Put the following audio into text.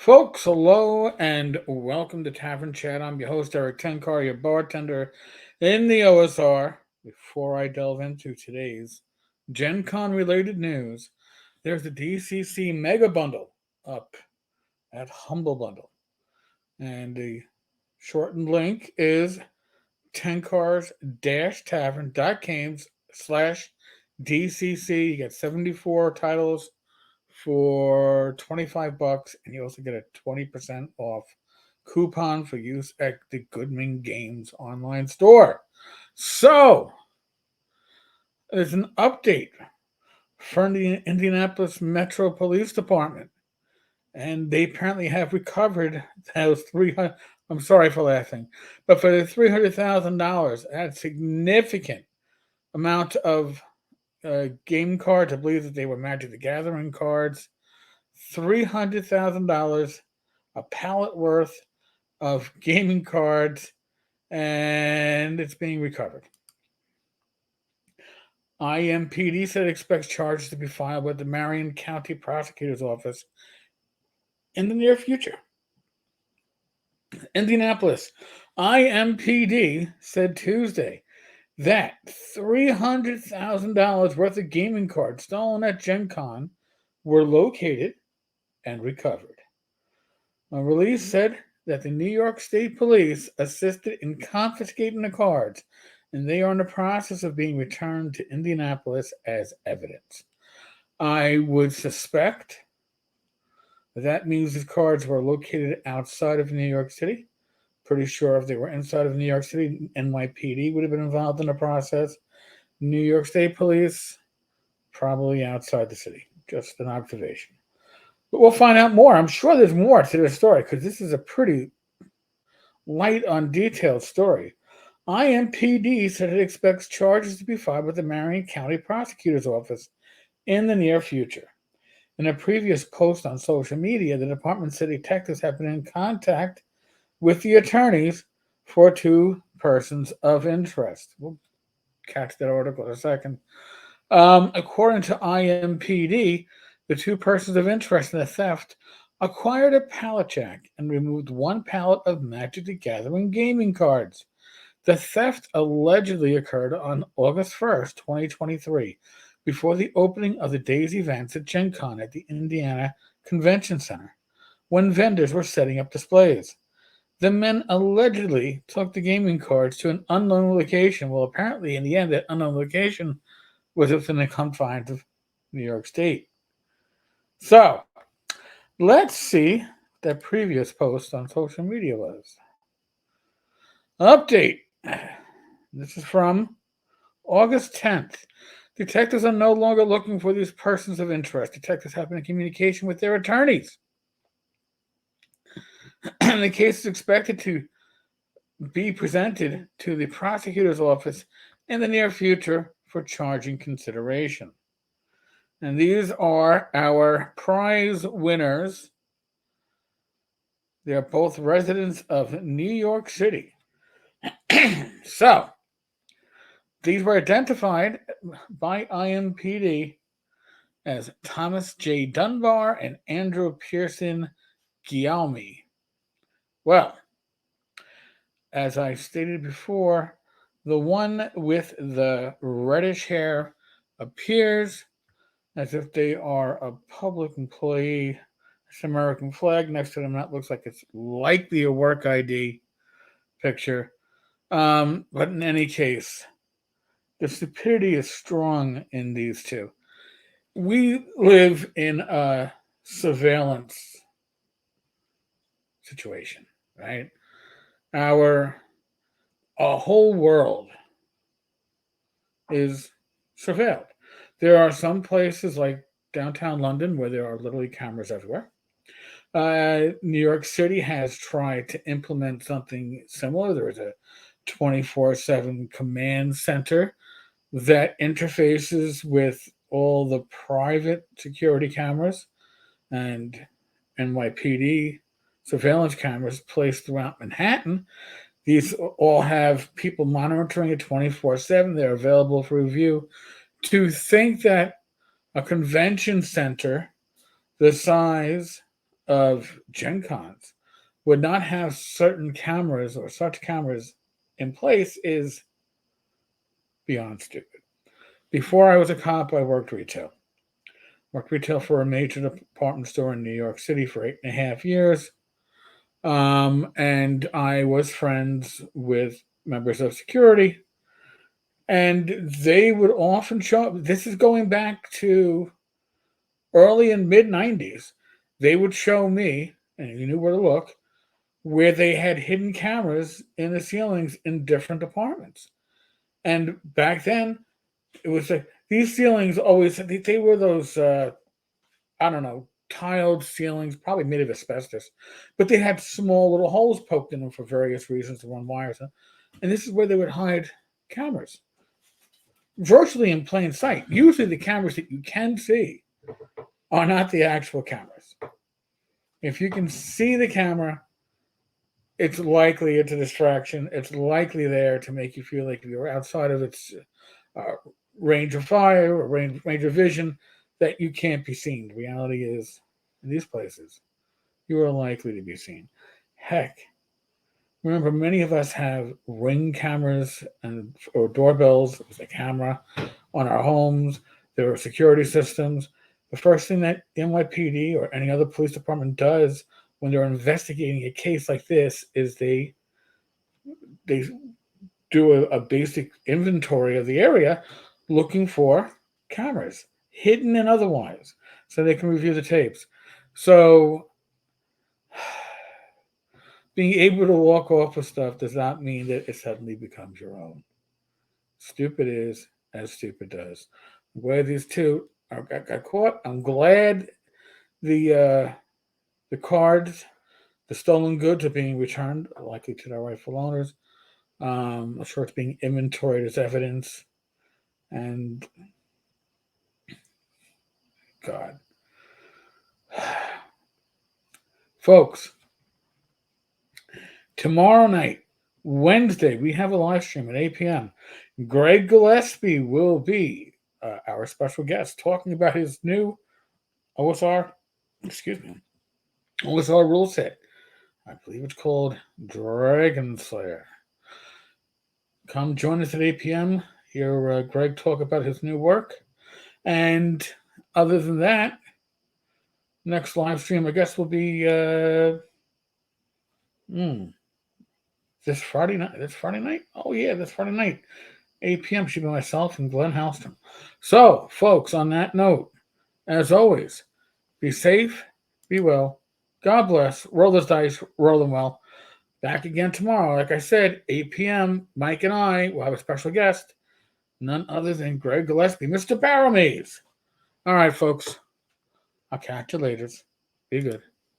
Folks, hello and welcome to Tavern Chat. I'm your host, Eric Tenkar, your bartender in the OSR. Before I delve into today's GenCon related news, there's the DCC Mega Bundle up at Humble Bundle. And the shortened link is tenkars-tavern.games slash DCC. You get 74 titles for 25 bucks, and you also get a 20% off coupon for use at the Goodman Games online store. So, there's an update from the Indianapolis Metro Police Department, and they apparently have recovered those 300. I'm sorry for laughing, but for the $300,000, that's significant amount of game cards. I believe that they were Magic the Gathering cards. $300,000, a pallet worth of gaming cards, and it's being recovered. IMPD said it expects charges to be filed with the Marion County Prosecutor's Office in the near future. Indianapolis IMPD said Tuesday that $300,000 worth of gaming cards stolen at GenCon were located and recovered. A release said that the New York State Police assisted in confiscating the cards, and they are in the process of being returned to Indianapolis as evidence. I would suspect that means the cards were located outside of New York City. Pretty sure if they were inside of New York City, NYPD would have been involved in the process. New York State Police, probably outside the city. Just an observation. But we'll find out more. I'm sure there's more to the story because this is a pretty light on detailed story. IMPD said it expects charges to be filed with the Marion County Prosecutor's Office in the near future. In a previous post on social media, the department said detectives have been in contact with the attorneys for two persons of interest. We'll catch that article in a second. According to IMPD, the two persons of interest in the theft acquired a pallet jack and removed one pallet of Magic the Gathering gaming cards. The theft allegedly occurred on August 1st, 2023, before the opening of the day's events at GenCon at the Indiana Convention Center, when vendors were setting up displays. The men allegedly took the gaming cards to an unknown location. Well, apparently, in the end, that unknown location was within the confines of New York State. So, let's see that previous post on social media was. Update. This is from August 10th. Detectives are no longer looking for these persons of interest. Detectives have been in communication with their attorneys. The case is expected to be presented to the prosecutor's office in the near future for charging consideration. And these are our prize winners. They are both residents of New York City. So, these were identified by IMPD as Thomas J. Dunbar and Andrew Pearson Guillaume. Well, as I stated before, the one with the reddish hair appears as if they are a public employee. It's an American flag next to them. That looks like it's likely a work ID picture. But in any case, the stupidity is strong in these two. We live in a surveillance situation, right? A whole world is surveilled. There are some places like downtown London where there are literally cameras everywhere. New York City has tried to implement something similar. There is a 24/7 command center that interfaces with all the private security cameras and NYPD surveillance cameras placed throughout Manhattan. These all have people monitoring it 24/7. They're available for review. To think that a convention center the size of Gen Cons would not have certain cameras or such cameras in place is beyond stupid. Before I was a cop, I worked retail. Worked retail for a major department store in New York City for 8.5 years. And I was friends with members of security, and they would often show up. This is going back to early and mid 90s. They would show me, and you knew where to look, where they had hidden cameras in the ceilings in different apartments. And back then, it was like these ceilings always, they were those, I don't know, tiled ceilings, probably made of asbestos, but they had small little holes poked in them for various reasons to run wires. And this is where they would hide cameras, virtually in plain sight. Usually, the cameras that you can see are not the actual cameras. If you can see the camera, it's likely it's a distraction. It's likely there to make you feel like you're outside of its uh, range of fire or range of vision, that you can't be seen. The reality is, in these places, you are likely to be seen. Heck, remember, many of us have Ring cameras and or doorbells with a camera on our homes. There are security systems. The first thing that NYPD or any other police department does when they're investigating a case like this is they do a basic inventory of the area, looking for cameras, hidden and otherwise, so they can review the tapes. So being able to walk off with stuff does not mean that it suddenly becomes your own. Stupid is as stupid does. I'm glad these two got caught. I'm glad the uh, the cards, the stolen goods, are being returned, likely to their rightful owners. I'm sure it's being inventoried as evidence. And God, folks, tomorrow night, Wednesday, we have a live stream at 8 p.m. Greg Gillespie will be our special guest talking about his new OSR, excuse me, OSR rule set. I believe it's called Dragon Slayer. Come join us at 8 p.m. Hear Greg talk about his new work. And other than that, next live stream, I guess, will be hmm, this Friday night. This Friday night? Oh, yeah, this Friday night. 8 p.m. should be myself and Glenn Houston. So, folks, on that note, as always, be safe, be well, God bless, roll those dice, roll them well. Back again tomorrow. Like I said, 8 p.m. Mike and I will have a special guest, none other than Greg Gillespie, Mr. Barrowmaze. All right, folks. I'll catch you later. Be good.